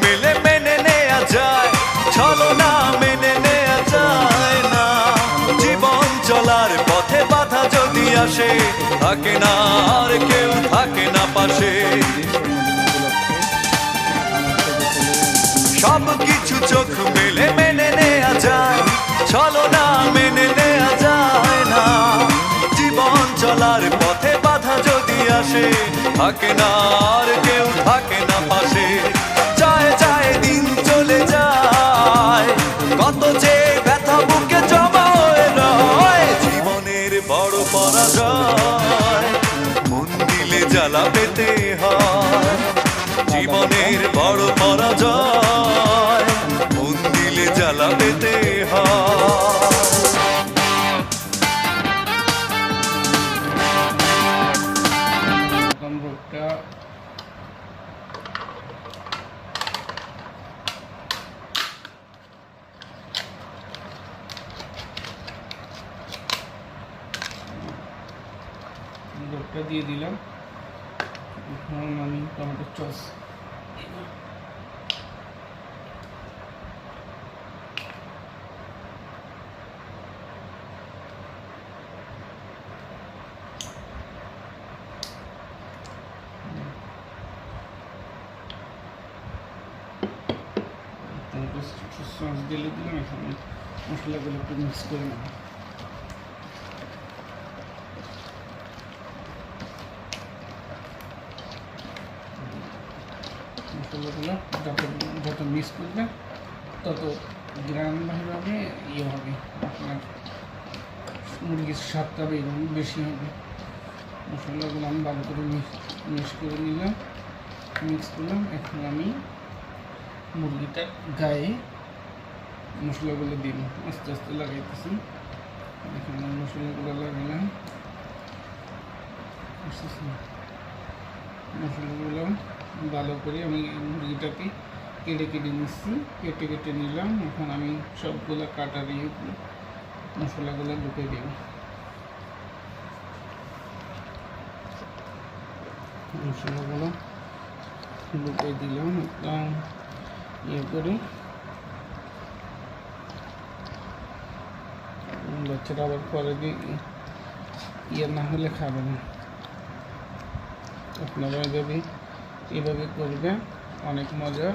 মেলে মেনে নেয়া যায়, ছলনা মেনে নেয়া যায় না। জীবন চলার পথে বাধা যদি আসে, থাকে না আর কেউ থাকে না পাশে। সব কিছু চোখ মেলে মেনে নেয়া যায়, ছলনা মেনে নেয়া যায় না। জীবন চলার পথে বাধা যদি আসে, থাকে না আর কেউ থাকে না পাশে। যায় যায় দিন চলে যায়, কত যে ব্যথা বুকে জমা হয়ে রয়। জীবনের বড় পরাজয়, মন দিলে জ্বালা পেতে হয়। জীবনের বড় পরাজয়, মন দিলে জ্বালা পেতে হয়। রোগটা দিয়ে দিলাম। এখন আমি টমেটো সস দিলে দিলাম। এখন মশলাগুলো একটু মিক্স করে নেব। মশলাগুলো যত মিক্স করবে তত গ্রাম ভাবে ইয়ে হবে, আপনার মুরগির স্বাদটা বেশি হবে। মশলাগুলো আমি ভালো করে মিক্স করে নিলাম, মিক্স করলাম। এখন আমি মুরগিটার গায়ে মশলাগুলো দিন আস্তে আস্তে লাগাইতেছি। এখানে মশলাগুলো লাগালাম, মশলাগুলো ভালো করে আমি মুরগিটাকে কেটে কেটে নিচ্ছি, কেটে কেটে নিলাম। এখন আমি সবগুলো কাটা দিয়ে মশলাগুলো ঢুকে দেব। মশলাগুলো ঢুকে দিলাম একদম ইয়ে করে। বাচ্চারা আবার পরে দিয়ে ইয়ে না হলে খাবে না। আপনারা এভাবে করবে, অনেক মজা।